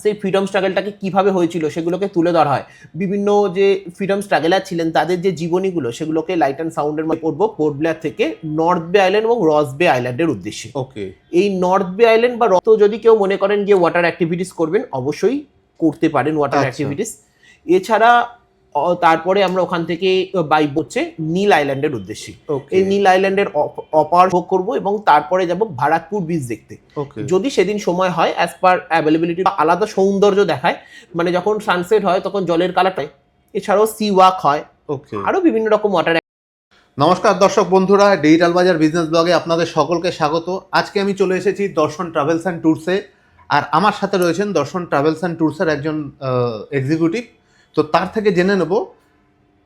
সেই ফ্রিডম স্ট্রাগলটাকে কিভাবে হয়েছিল সেগুলোকে তুলে ধরা হয়। বিভিন্ন যে ফ্রিডম স্ট্রাগলার ছিলেন তাদের যে জীবনীগুলো সেগুলোকে লাইট অ্যান্ড সাউন্ডের মধ্যে পড়বো পোর্ট ব্লেয়ার থেকে নর্থ বে আইল্যান্ড এবং রস বে আইল্যান্ডের উদ্দেশ্যে। ওকে। এই নর্থ বে আইল্যান্ড বা রস যদি কেউ মনে করেন যে ওয়াটার অ্যাক্টিভিটিস করবেন অবশ্যই করতে পারেন ওয়াটার অ্যাক্টিভিটিস। এছাড়া তারপরে আমরা ওখান থেকে বাইক হচ্ছে নীল আইল্যান্ডের উদ্দেশ্যে। এই নীল আইল্যান্ডের অপার ভোগ করবো এবং তারপরে যাব ভারাকপুর বিচ দেখতে। যদি সেদিন সময় হয় অ্যাজ পার অ্যাভেলেবিলিটি আলাদা সৌন্দর্য দেখায়, মানে যখন সানসেট হয় তখন জলের কালারটা, এছাড়াও সি ওয়াক হয়, আরো বিভিন্ন রকম ওয়াটার। নমস্কার দর্শক বন্ধুরা, ডিজিটাল বাজার বিজনেস ব্লগে আপনাদের সকলকে স্বাগত। আজকে আমি চলে এসেছি দর্শন ট্রাভেলস অ্যান্ড ট্যুরসে, আর আমার সাথে রয়েছেন দর্শন ট্রাভেলস অ্যান্ড ট্যুরসের একজন এক্সিকিউটিভ। তো তার থেকে জেনে নেব।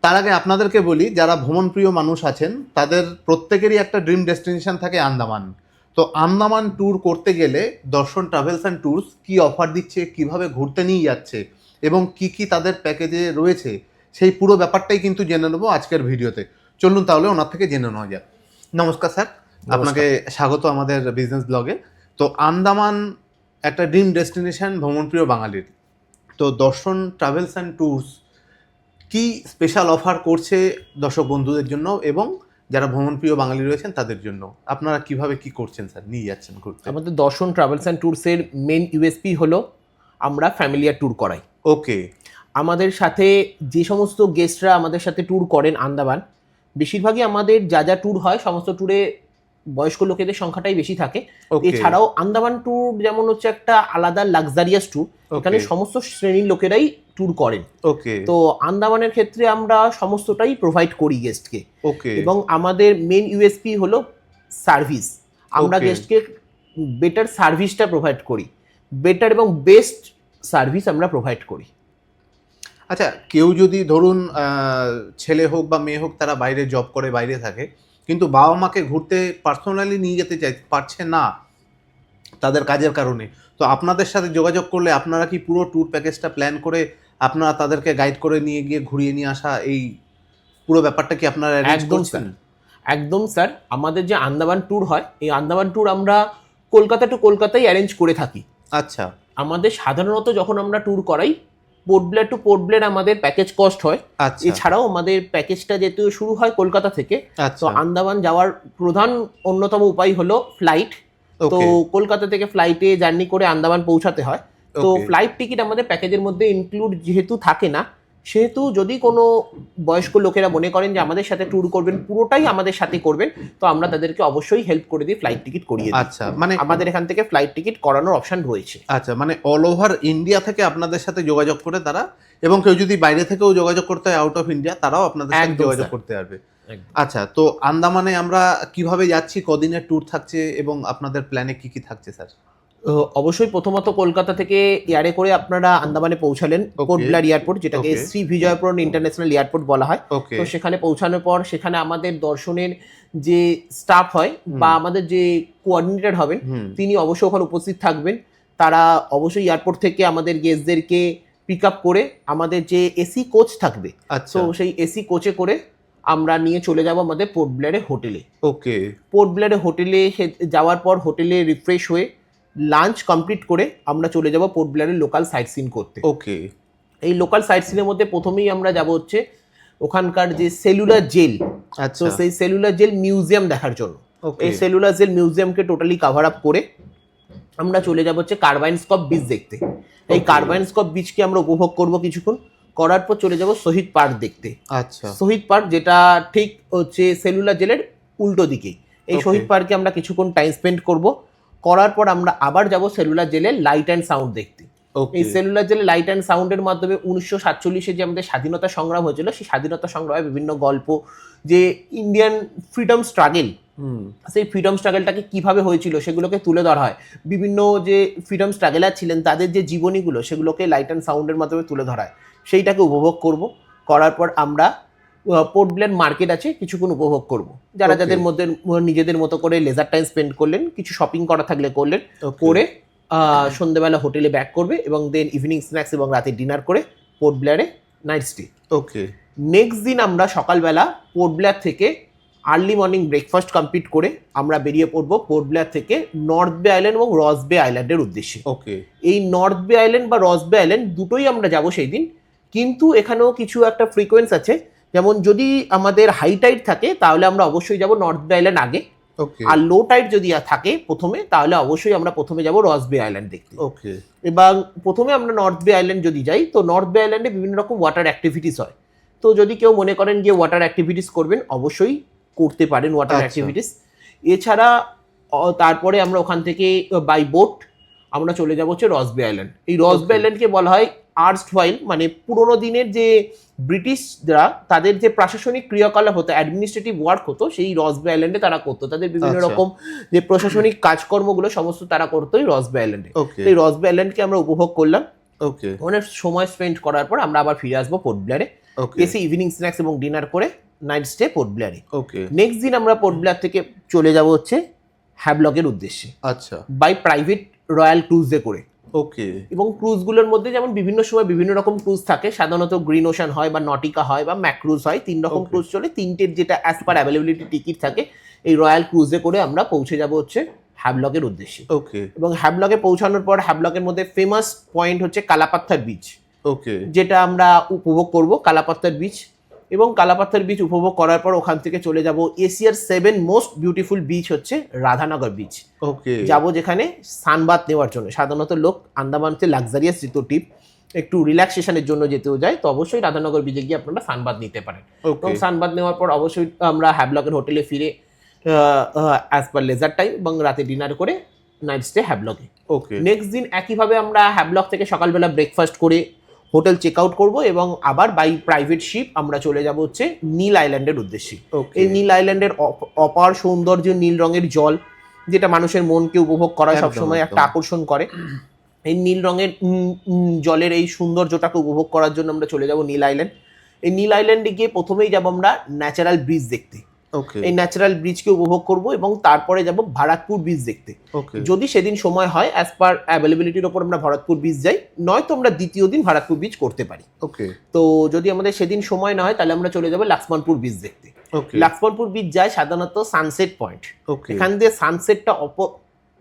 তার আগে আপনাদেরকে বলি, যারা ভ্রমণপ্রিয় মানুষ আছেন তাদের প্রত্যেকেরই একটা ড্রিম ডেস্টিনেশন থাকে আন্দামান। তো আন্দামান ট্যুর করতে গেলে দর্শন ট্রাভেলস অ্যান্ড ট্যুরস কী অফার দিচ্ছে, কিভাবে ঘুরতে নিয়ে যাচ্ছে এবং কি কি তাদের প্যাকেজে রয়েছে, সেই পুরো ব্যাপারটাই কিন্তু জেনে নেবো আজকের ভিডিওতে। চলুন তাহলে ওনার থেকে জেনে নেওয়া যাক। নমস্কার স্যার, আপনাকে স্বাগত আমাদের বিজনেস ব্লগে। তো আন্দামান একটা ড্রিম ডেস্টিনেশন ভ্রমণপ্রিয় বাঙালির। তো দর্শন ট্রাভেলস অ্যান্ড ট্যুরস কি স্পেশাল অফার করছে দর্শক বন্ধুদের জন্য এবং যারা ভ্রমণপ্রিয় বাঙালি রয়েছেন তাদের জন্য? আপনারা কিভাবে কি করছেন স্যার, নিয়ে যাচ্ছেন ঘুরতে? আমাদের দর্শন ট্রাভেলস অ্যান্ড ট্যুরসের মেন ইউএসপি হলো আমরা ফ্যামিলিয়ার ট্যুর করাই। ওকে। আমাদের সাথে যে সমস্ত গেস্টরা আমাদের সাথে ট্যুর করেন আন্দামান, বেশিরভাগই আমাদের যা যা ট্যুর হয় সমস্ত ট্যুরে বয়স্ক লোকেদের সংখ্যাটাই বেশি থাকে। এছাড়াও আন্দামান ট্যুর যেমন হচ্ছে একটা আলাদা লাক্সারিয়াস ট্যুর, এখানে সমস্ত শ্রেণীর লোকেরাই ট্যুর করেন। ওকে। তো আন্দামানের ক্ষেত্রে আমরা সমস্তটাই প্রোভাইড করি গেস্টকে। ওকে। এবং আমাদের মেন ইউএসপি হলো সার্ভিস। আমরা গেস্টকে বেটার সার্ভিসটা প্রোভাইড করি, বেটার এবং বেস্ট সার্ভিস আমরা প্রোভাইড করি। আচ্ছা, কেউ যদি ধরুন ছেলে হোক বা মেয়ে হোক, তারা বাইরে জব করে বাইরে থাকে, কিন্তু বাবা মাকে ঘুরতে পার্সোনালি নিয়ে যেতে পারছে না তাদের কাজের কারণে, তো আপনাদের সাথে যোগাযোগ করলে আপনারা কি পুরো ট্যুর প্যাকেজটা প্ল্যান করে আপনারা তাদেরকে গাইড করে নিয়ে গিয়ে ঘুরিয়ে নিয়ে আসা, এই পুরো ব্যাপারটা কি আপনারা অ্যারেঞ্জ করছেন? একদম স্যার, আমাদের যে আন্দামান ট্যুর হয় এই আন্দামান ট্যুর আমরা কলকাতা টু কলকাতায় অ্যারেঞ্জ করে থাকি। আচ্ছা। আমাদের সাধারণত যখন আমরা ট্যুর করাই পোর্ট ব্লেয়ার টু পোর্ট ব্লেয়ার আমাদের প্যাকেজ কস্ট হয়। এছাড়াও আমাদের প্যাকেজটা যেহেতু শুরু হয় কলকাতা থেকে, তো আন্দামান যাওয়ার প্রধান অন্যতম উপায় হলো ফ্লাইট। তো কলকাতা থেকে ফ্লাইটে জার্নি করে আন্দামান পৌঁছাতে হয়। তো ফ্লাইট টিকিট আমাদের প্যাকেজের মধ্যে ইনক্লুড যেহেতু থাকে না, সেহেতু যদি কোনো বয়স্ক লোকেরা মনে করেন যে আমাদের সাথে ট্যুর করবেন, পুরোটাই আমাদের সাথে করবেন, তো আমরা তাদেরকে অবশ্যই হেল্প করে দিই, ফ্লাইট টিকিট করিয়ে দিই। আচ্ছা, মানে আমাদের এখান থেকে ফ্লাইট টিকিট করানোর অপশন রয়েছে। আচ্ছা, মানে অল ওভার ইন্ডিয়া থেকে আপনাদের সাথে যোগাযোগ করে তারা, এবং কেউ যদি বাইরে থেকেও যোগাযোগ করতে হয় আউট অফ ইন্ডিয়া, তারাও আপনাদের সাথে যোগাযোগ করতে পারবে। আচ্ছা, তো আন্দামানে আমরা কিভাবে যাচ্ছি, কদিনের ট্যুর থাকছে এবং আপনাদের প্ল্যানে কি কি থাকছে স্যার? অবশ্যই প্রথমত কলকাতা থেকে এয়ারে করে আপনারা আন্দামানে পৌঁছালেন পোর্ট ব্লেয়ার এয়ারপোর্ট, যেটাকে শ্রী বিজয়পুরম ইন্টারন্যাশনাল এয়ারপোর্ট বলা হয়। তো সেখানে পৌঁছানোর পর সেখানে আমাদের দর্শনের যে স্টাফ হয় বা আমাদের যে কোঅর্ডিনেটর হবেন তিনি অবশ্যই ওখানে উপস্থিত থাকবেন। তারা অবশ্যই এয়ারপোর্ট থেকে আমাদের গেস্টদেরকে পিক আপ করে আমাদের যে এসি কোচ থাকবে, তো সেই এসি কোচে করে আমরা নিয়ে চলে যাব আমাদের পোর্ট ব্লেয়ারের হোটেলে। ওকে। পোর্ট ব্লেয়ারের হোটেলে যাওয়ার পর হোটেলে রিফ্রেশ হয়ে লাঞ্চ কমপ্লিট করে আমরা চলে যাব পোর্ট ব্লেয়ারের লোকাল সাইট সিন করতে। ওকে। এই লোকাল সাইট সিনের মধ্যে প্রথমেই আমরা যাব হচ্ছে ওখানকার যে সেলুলার জেল। তো সেই সেলুলার জেল মিউজিয়াম দেখার জন্য এই সেলুলার জেল মিউজিয়ামকে টোটালি কভার আপ করে আমরা চলে যাব হচ্ছে কার্বাইনস্কপ বিচ দেখতে। এই কার্বাইনস্কপ বিচকে আমরা উপভোগ করব কিছুক্ষণ, করার পর চলে যাব শহীদ পার্ক দেখতে। আচ্ছা। শহীদ পার্ক যেটা ঠিক হচ্ছে সেলুলার জেলের উল্টো দিকে, এই শহীদ পার্কে আমরা কিছুক্ষণ টাইম স্পেন্ড করব। করার পর আমরা আবার যাব সেলুলার জেলের লাইট অ্যান্ড সাউন্ড দেখতে। এই সেলুলার জেলে লাইট অ্যান্ড সাউন্ডের মাধ্যমে 1947-এ যে আমাদের স্বাধীনতা সংগ্রাম হয়েছিল, সেই স্বাধীনতা সংগ্রামের বিভিন্ন গল্প, যে ইন্ডিয়ান ফ্রিডম স্ট্রাগল, সেই ফ্রিডম স্ট্রাগলটাকে কিভাবে হয়েছিল সেগুলোকে তুলে ধরা হয়। বিভিন্ন যে ফ্রিডম স্ট্রাগলার ছিলেন তাদের যে জীবনীগুলো সেগুলোকে লাইট অ্যান্ড সাউন্ডের মাধ্যমে তুলে ধরা হয়, সেইটাকে উপভোগ করব। করার পর আমরা পোর্ট ব্লেয়ার মার্কেট আছে কিছুক্ষণ উপভোগ করব। যারা যাদের মধ্যে নিজেদের মতো করে লেজার টাইম স্পেন্ড করলেন, কিছু শপিং করা থাকলে করলেন, করে সন্ধ্যেবেলা হোটেলে ব্যাক করবে এবং দেন ইভিনিং স্ন্যাক্স এবং রাতে ডিনার করে পোর্ট ব্লেয়ারে নাইট স্টে। ওকে। নেক্সট দিন আমরা সকালবেলা পোর্ট ব্লেয়ার থেকে আর্লি মর্নিং ব্রেকফাস্ট কমপ্লিট করে আমরা বেরিয়ে পড়বো পোর্ট ব্লেয়ার থেকে নর্থ বে আইল্যান্ড এবং রস বে আইল্যান্ডের উদ্দেশ্যে। ওকে। এই নর্থ বে আইল্যান্ড বা রস বে আইল্যান্ড দুটোই আমরা যাব সেই দিন, কিন্তু এখানেও কিছু একটা ফ্রিকোয়েন্স আছে। যেমন যদি আমাদের হাই টাইড থাকে তাহলে আমরা অবশ্যই যাব নর্থ বে আইল্যান্ড আগে, ওকে। আর লো টাইড যদি থাকে প্রথমে, তাহলে অবশ্যই আমরা প্রথমে যাব রস বে আইল্যান্ড দেখতে। ওকে। এবং প্রথমে আমরা নর্থ বে আইল্যান্ড যদি যাই, তো নর্থ বে আইল্যান্ডে বিভিন্ন রকম ওয়াটার অ্যাক্টিভিটিস হয়। তো যদি কেউ মনে করেন যে ওয়াটার অ্যাক্টিভিটিস করবেন, অবশ্যই করতে পারেন ওয়াটার আচ্ছা। অ্যাক্টিভিটিস। এছাড়া তারপরে আমরা ওখান থেকে বাই বোট আমরা চলে যাবো হচ্ছে রস বে আইল্যান্ড। এই রস বে Okay. আইল্যান্ডকে বলা হয় আর্স্টওয়াইল, মানে পুরোনো দিনের যে ব্রিটিশরা তাদের যে প্রশাসনিক ক্রিয়াকলাপ হতো, অ্যাডমিনিস্ট্রেটিভ ওয়ার্ক হতো, সেই রস বে আইল্যান্ডে তারা করতো। তাদের বিভিন্ন আচ্ছা। রকম যে প্রশাসনিক কাজকর্মগুলো সমস্ত তারা করতো এই রস বে আইল্যান্ডে। ওকে। এই রস বে আইল্যান্ডকে আমরা উপভোগ করলাম। ওকে। অনেক সময় স্পেন্ড করার পর আমরা আবার ফিরে আসবো পোর্ট ব্লেয়ারে, ওকে। এসে ইভিনিং স্ন্যাক্স এবং ডিনার করে নাইট স্টে পোর্ট ব্লেয়ারে। ওকে। নেক্সট দিন আমরা পোর্ট ব্লেয়ার থেকে চলে যাব হচ্ছে হ্যাভলকের উদ্দেশ্যে আচ্ছা। বাই প্রাইভেট রয়্যাল ক্রুজে করে। ওকে। এবং ক্রুজগুলোর মধ্যে যেমন বিভিন্ন সময় বিভিন্ন রকম ক্রুজ থাকে, সাধারণত গ্রিন ওশান হয় বা নটিকা হয় বা ম্যাক্রুজ হয়, 3 রকম Okay. ক্রুজ চলে। 3টের যেটা অ্যাজ পার অ্যাভেলেবিলিটি টিকিট থাকে, এই রয়্যাল ক্রুজে করে আমরা পৌঁছে যাব হচ্ছে হ্যাভলকের উদ্দেশ্যে। ওকে। এবং হ্যাভলকে পৌঁছানোর পর হ্যাভলকের মধ্যে ফেমাস পয়েন্ট হচ্ছে কালাপাত্থার বিচ, ওকে। যেটা আমরা উপভোগ করব কালাপাত্থার বিচ। এবং কালাপাত্থার বিচ উপভোগ করার পর ওখান থেকে চলে যাব এশিয়ার 7 মোস্ট বিউটিফুল বিচ হচ্ছে রাধানগর বিচ ওকে। যাব, যেখানে সানবাথ নেওয়ার জন্য। সাধারণত লোক আন্দামানতে লাক্সারিয়াস যেত ট্রিপ, একটু রিল্যাক্সেশনের জন্য যেতেও যায়, তো অবশ্যই রাধানগর বিচে গিয়ে আপনারা সানবাথ নিতে পারেন। ওকে। এবং সানবাথ নেওয়ার পর অবশ্যই আমরা হ্যাভলকের হোটেলে ফিরে অ্যাজ পার লেজার টাইম এবং রাতে ডিনার করে নাইট স্টে হ্যাভলকে। ওকে। নেক্সট দিন একইভাবে আমরা হ্যাভলক থেকে সকালবেলা ব্রেকফাস্ট করে হোটেল চেক আউট করবো এবং আবার বাই প্রাইভেট শিপ আমরা চলে যাব হচ্ছে নীল আইল্যান্ডের উদ্দেশ্যে। ওকে। এই নীল আইল্যান্ডের অপার সৌন্দর্য, নীল রঙের জল, যেটা মানুষের মনকে উপভোগ করা একদম, সবসময় একটা একদম। আকর্ষণ করে। এই নীল রঙের জলের এই সৌন্দর্যটাকে উপভোগ করার জন্য আমরা চলে যাব নীল আইল্যান্ড। এই নীল আইল্যান্ডে গিয়ে প্রথমেই যাব আমরা ন্যাচারাল ব্রিজ দেখতে। ওকে। এই ন্যাচারাল ব্রিজকে উপভোগ করব এবং তারপরে যাব ভারাকপুর বিচ দেখতে। ওকে। যদি সেদিন সময় হয়, অ্যাজ পার অ্যাভেলেবিলিটির ওপর আমরা ভারতপুর বিচ যাই, নয়তো আমরা দ্বিতীয় দিন ভারতপুর বিচ করতে পারি। ওকে। তো যদি আমাদের সেদিন সময় না হয় তাহলে আমরা চলে যাবো লক্ষ্মণপুর বিচ দেখতে। ওকে। লক্ষ্মণপুর বিচ যায় সাধারণত সানসেট পয়েন্ট। ওকে। এখান দিয়ে সানসেটটা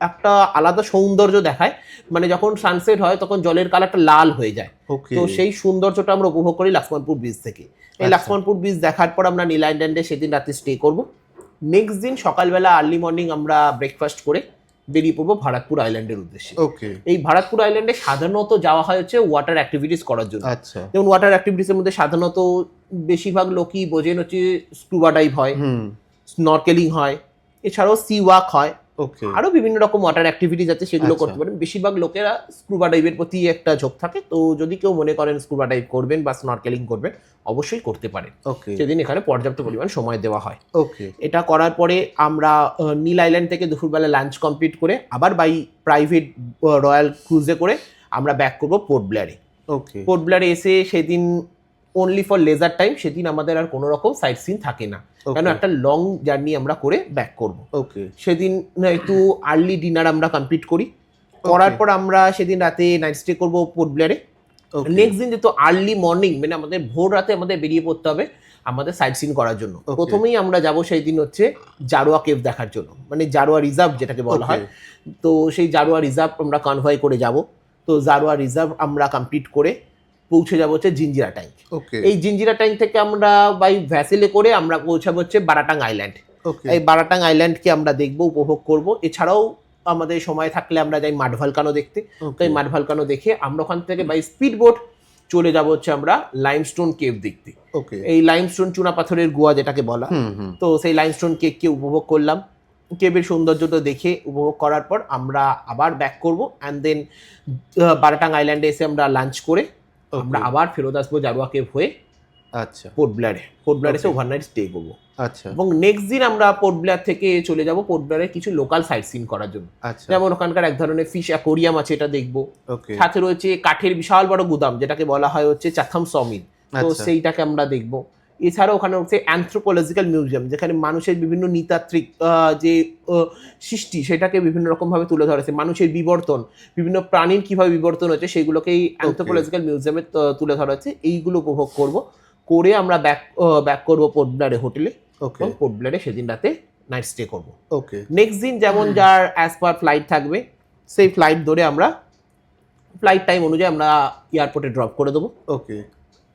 একটা আলাদা সৌন্দর্য দেখায়, মানে যখন সানসেট হয় তখন জলের কালারটা লাল হয়ে যায়। ওকে। তো সেই সৌন্দর্যটা আমরা উপভোগ করি লক্ষ্মণপুর বিচ থেকে। এই আচ্ছা। লক্ষ্মণপুর বিচ দেখার পর আমরা নীল আইল্যান্ডে সেদিন রাতে স্টে করব। নেক্সট দিন সকালবেলা আর্লি মর্নিং আমরা ব্রেকফাস্ট করে বেরিয়ে পড়বো ভারতপুর আইল্যান্ডের উদ্দেশ্যে। ওকে। এই ভারতপুর আইল্যান্ডে সাধারণত যাওয়া হয় হচ্ছে ওয়াটার অ্যাক্টিভিটিস করার জন্য। আচ্ছা। যেমন ওয়াটার অ্যাক্টিভিটিসের মধ্যে সাধারণত বেশিরভাগ লোকই বোঝেন হচ্ছে স্কুবা ডাইভ হয়, হুম। স্নরকেলিং হয়, এছাড়াও সি ওয়াক হয়, ওকে। আরও বিভিন্ন রকম ওয়াটার অ্যাক্টিভিটিস আছে, সেগুলো আচ্ছা। করতে পারেন। বেশিরভাগ লোকেরা স্কুবা ডাইভের প্রতি একটা ঝোঁক থাকে, তো যদি কেউ মনে করেন স্কুবা ডাইভ করবেন বা স্নরকেলিং করবেন, অবশ্যই করতে পারেন। ওকে। সেদিন এখানে পর্যাপ্ত পরিমাণ সময় দেওয়া হয়। ওকে। এটা করার পরে আমরা নীল আইল্যান্ড থেকে দুপুরবেলা লাঞ্চ কমপ্লিট করে আবার বাই প্রাইভেট রয়্যাল ক্রুজে করে আমরা ব্যাক করবো পোর্ট ব্লেয়ারে। ওকে। পোর্ট ব্লেয়ারে এসে সেদিন অনলি ফর লেজার টাইম, সেদিন আমাদের আর কোনো রকম সাইট সিন থাকে না, কেন একটা লং জার্নি আমরা করে ব্যাক করব। ওকে। সেদিন একটু আর্লি ডিনার আমরা কমপ্লিট করি, করার পর আমরা সেদিন রাতে নাইট স্টে করবো পোর্ট ব্লেয়ারে। নেক্সট দিন যেহেতু আর্লি মর্নিং, মানে আমাদের ভোর রাতে আমাদের বেরিয়ে পড়তে হবে আমাদের সাইট সিন করার জন্য। Okay. প্রথমেই আমরা যাব সেই দিন হচ্ছে জারোয়া কেভ দেখার জন্য, মানে জারোয়া রিজার্ভ যেটাকে বলা হয়। তো সেই জারোয়া রিজার্ভ আমরা কনভয় করে যাব। তো জারোয়া রিজার্ভ আমরা কমপ্লিট করে পৌঁছে যাব হচ্ছে জিঞ্জিরা ট্যাঙ্ক। ওকে। এই জিঞ্জিরা ট্যাঙ্ক থেকে আমরা বাই ভ্যাসেলে করে আমরা পৌঁছাবো হচ্ছে বারাটাং আইল্যান্ড। ওকে। এই বারাটাং আইল্যান্ডকে আমরা দেখবো, উপভোগ করব। এছাড়াও আমাদের সময় থাকলে আমরা যাই মাড ভলকানো দেখতে। তো এই মাড ভলকানো দেখে আমরা ওখান থেকে বাই স্পিড বোট চলে যাব হচ্ছে আমরা লাইমস্টোন কেভ দেখতে। ওকে। এই লাইমস্টোন চুনা পাথরের গুহা যেটাকে বলা, হুম হুম। তো সেই লাইমস্টোন কেভকে উপভোগ করলাম। কেভের সৌন্দর্যটা দেখে উপভোগ করার পর আমরা আবার ব্যাক করব, অ্যান্ড দেন বারাটাং আইল্যান্ডে এসে আমরা লাঞ্চ করে আমরা আবার ফেরত আসবো জারোয়া কেভ হয়ে আচ্ছা। পোর্ট ব্লেয়ারে। পোর্ট ব্লেয়ারে এসে Okay. ওভারনাইট স্টে করবো। আচ্ছা। এবং নেক্সট দিন আমরা পোর্ট ব্লেয়ার থেকে চলে যাব পোর্ট ব্লেয়ারে কিছু লোকাল সাইট সিন করার জন্য। আচ্ছা। যেমন ওখানকার এক ধরনের ফিশ অ্যাকোরিয়াম আছে, এটা দেখবো। ওকে। সাথে রয়েছে কাঠের বিশাল বড় গুদাম, যেটাকে বলা হয় হচ্ছে চাথাম সমিল, তো আচ্ছা। সেইটাকে আমরা দেখবো। এছাড়াও ওখানে হচ্ছে অ্যানথ্রোপোলজিক্যাল মিউজিয়াম, যেখানে মানুষের বিভিন্ন নৃতাত্ত্বিক যে সৃষ্টি সেটাকে বিভিন্ন রকমভাবে তুলে ধরেছে, মানুষের বিবর্তন, বিভিন্ন প্রাণীর কিভাবে বিবর্তন হচ্ছে সেগুলোকেই অ্যানথ্রোপোলজিক্যাল মিউজিয়ামে তুলে ধরা হচ্ছে। এইগুলো উপভোগ করব, করে আমরা ব্যাক করবো পোর্ট ব্লেয়ারে হোটেলে। ওকে এবং পোর্ট ব্লেয়ারে সেদিন রাতে নাইট স্টে করবো। ওকে নেক্সট দিন যেমন যার অ্যাজ পার ফ্লাইট থাকবে সেই ফ্লাইট ধরে আমরা ফ্লাইট টাইম অনুযায়ী আমরা এয়ারপোর্টে ড্রপ করে দেবো। Okay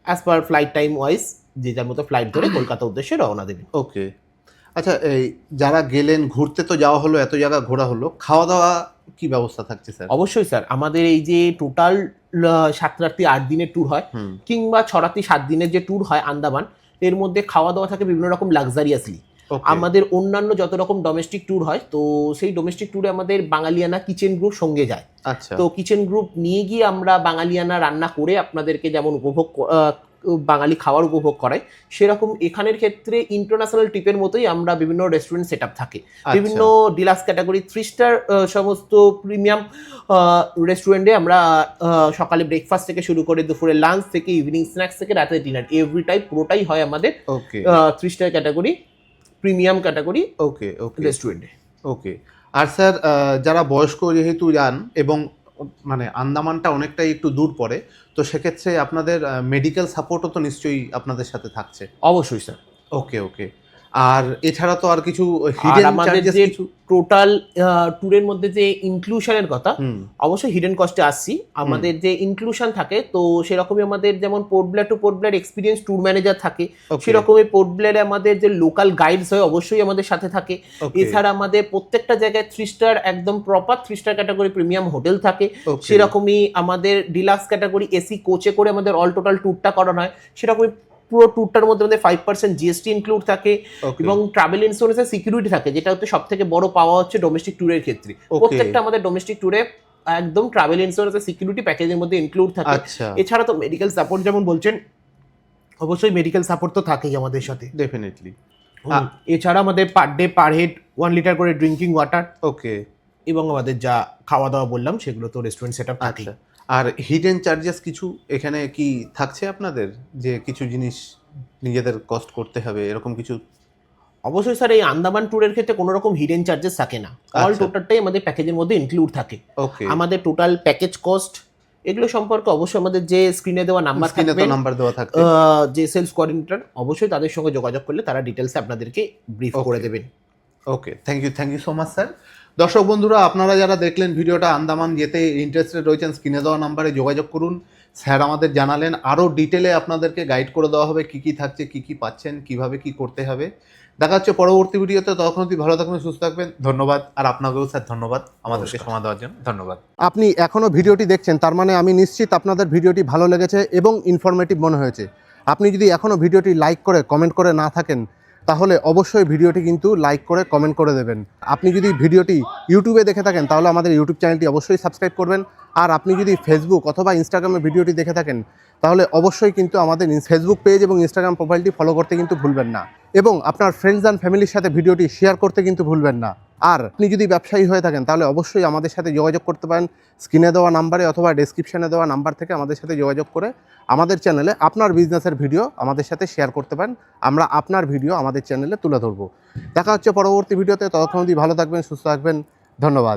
as per flight time wise যে যার মতো ফ্লাইট ধরে কলকাতা উদ্দেশ্যে রওনা দেবেন। ওকে আচ্ছা, এই যারা গেলেন ঘুরতে তো যাওয়া হলো, এত জায়গা ঘোরা হলো, খাওয়া দাওয়া কি ব্যবস্থা থাকছে স্যার? অবশ্যই স্যার, আমাদের এই যে টোটাল 7 রাত্রি 8 দিনের ট্যুর হয় কিংবা 6 রাত্রি 7 দিনের যে ট্যুর হয় আন্দামান, এর মধ্যে খাওয়া দাওয়া থাকে বিভিন্ন রকম লাক্সারিয়াসলি। আমাদের অন্যান্য যত রকম ডোমেস্টিক ট্যুর হয়, তো সেই ডোমেস্টিক ট্যুরে আমাদের বাঙালিয়ানা কিচেন গ্রুপ সঙ্গে যায়। আচ্ছা, তো কিচেন গ্রুপ নিয়ে গিয়ে আমরা বাঙালিয়ানা রান্না করে আপনাদেরকে যেমন বাঙালি খাবার উপভোগ করাই, সেরকম এখানের ক্ষেত্রে ইন্টারন্যাশনাল ট্রিপের মতোই আমরা বিভিন্ন রেস্টুরেন্ট সেট আপ থাকে। বিভিন্ন ডিলাক্স ক্যাটাগরি 3 স্টার সমস্ত প্রিমিয়াম রেস্টুরেন্টে আমরা সকালে ব্রেকফাস্ট থেকে শুরু করে দুপুরে লাঞ্চ থেকে ইভিনিং স্ন্যাক্স থেকে রাতে ডিনার এভরি টাইম পুরোটাই হয় আমাদের 3 star category premium category okay okay রেস্টুরেন্টে। ওকে। আর স্যার যারা বয়স্ক যেহেতু যান এবং মানে আন্দামানটা অনেকটাই একটু দূর পড়ে, তো সেক্ষেত্রে আপনাদের মেডিকেল সাপোর্টও তো নিশ্চয়ই আপনাদের সাথে থাকছে। অবশ্যই স্যার। ওকে ওকে। আর এছাড়া তো আর কিছু হিডেন চার্জেস কিছু টোটাল ট্যুরের মধ্যে যে ইনক্লুশনের কথা, অবশ্যই হিডেন কস্টে আসছি। আমাদের যে ইনক্লুশন থাকে তো সেরকমই আমাদের যেমন Port Blair to Port Blair experience tour manager থাকে, সেরকমই পোর্ট ব্লেয়ারে আমাদের যে লোকাল গাইডস হয় অবশ্যই আমাদের সাথে থাকে। এছাড়া আমাদের প্রত্যেকটা জায়গায় 3 স্টার একদম proper 3 star category premium hotel থাকে। সেরকমই আমাদের ডিলাক্স ক্যাটাগরি এসি কোচে করে আমাদের অল টোটাল ট্যুরটা করানো হয়। সেরকমই পুরো ট্যুরটার মধ্যে আমাদের 5% জিএসটি ইনক্লুড থাকে এবং ট্রাভেল ইন্স্যুরেন্সের সিকিউরিটি থাকে, যেটা হচ্ছে সব থেকে বড় পাওয়া হচ্ছে ডোমেস্টিক ট্যুরের ক্ষেত্রে। প্রত্যেকটা আমাদের ডোমেস্টিক ট্যুরে একদম ট্রাভেল ইন্স্যুরেন্সের সিকিউরিটি প্যাকেজের মধ্যে ইনক্লুড থাকে। এছাড়া তো মেডিকেল সাপোর্ট যেমন বলছেন, অবশ্যই মেডিকেল সাপোর্ট তো থাকেই আমাদের সাথে ডেফিনেটলি। এছাড়া আমাদের per day per head 1 litre করে ড্রিঙ্কিং ওয়াটার। ওকে। এবং আমাদের যা খাওয়া দাওয়া বললাম সেগুলো তো রেস্টুরেন্ট সেট আপ থাকে। আর হিডেন চার্জেস কিছু এখানে কি থাকছে আপনাদের, যে কিছু জিনিস নিজেদের কস্ট করতে হবে এরকম কিছু? অবশ্যই স্যার, এই আন্দামান ট্যুরের ক্ষেত্রে কোনো রকম হিডেন চার্জেস থাকে না, অল টোটালটাই আমাদের প্যাকেজের মধ্যে ইনক্লুড থাকে। আমাদের টোটাল প্যাকেজ কস্ট এগুলো সম্পর্কে অবশ্যই আমাদের যে স্ক্রিনে দেওয়া নাম্বার থাকবে, যে সেলস কোঅর্ডিনেটর অবশ্যই তাদের সঙ্গে যোগাযোগ করলে তারা ডিটেলসে আপনাদেরকে ব্রিফ করে দেবেন। Okay, thank you so much sir. দর্শক বন্ধুরা, আপনারা যারা দেখলেন ভিডিওটা, আন্দামান যেতে ইন্টারেস্টেড রয়েছেন, স্ক্রিনে দেওয়া নাম্বারে যোগাযোগ করুন। স্যার আমাদের জানালেন, আরও ডিটেলে আপনাদেরকে গাইড করে দেওয়া হবে কী কী থাকছে, কী কী পাচ্ছেন, কীভাবে কী করতে হবে। দেখা হচ্ছে পরবর্তী ভিডিওতে, তখন অবধি ভালো থাকবেন, সুস্থ থাকবেন। ধন্যবাদ। আর আপনাকেও স্যার ধন্যবাদ আমাদেরকে সময় দেওয়ার জন্য। ধন্যবাদ। আপনি এখনও ভিডিওটি দেখছেন, তার মানে আমি নিশ্চিত আপনাদের ভিডিওটি ভালো লেগেছে এবং ইনফরমেটিভ মনে হয়েছে। আপনি যদি এখনও ভিডিওটি লাইক করে কমেন্ট করে না থাকেন, তাহলে অবশ্যই ভিডিওটি কিন্তু লাইক করে কমেন্ট করে দেবেন। আপনি যদি ভিডিওটি ইউটিউবে দেখে থাকেন, তাহলে আমাদের ইউটিউব চ্যানেলটি অবশ্যই সাবস্ক্রাইব করবেন। আর আপনি যদি ফেসবুক অথবা ইনস্টাগ্রামে ভিডিওটি দেখে থাকেন, তাহলে অবশ্যই কিন্তু আমাদের ফেসবুক পেজ এবং ইনস্টাগ্রাম প্রোফাইলটি ফলো করতে কিন্তু ভুলবেন না, এবং আপনার ফ্রেন্ডস অ্যান্ড ফ্যামিলির সাথে ভিডিওটি শেয়ার করতে কিন্তু ভুলবেন না। আর আপনি যদি ব্যবসায়ী হয়ে থাকেন, তাহলে অবশ্যই আমাদের সাথে যোগাযোগ করতে পারেন স্ক্রিনে দেওয়া নাম্বারে অথবা ডেসক্রিপশনে দেওয়া নাম্বার থেকে আমাদের সাথে যোগাযোগ করে আমাদের চ্যানেলে আপনার বিজনেসের ভিডিও আমাদের সাথে শেয়ার করতে পারেন। আমরা আপনার ভিডিও আমাদের চ্যানেলে তুলে ধরবো। দেখা হচ্ছে পরবর্তী ভিডিওতে, ততক্ষণ অবধি ভালো থাকবেন, সুস্থ থাকবেন। ধন্যবাদ।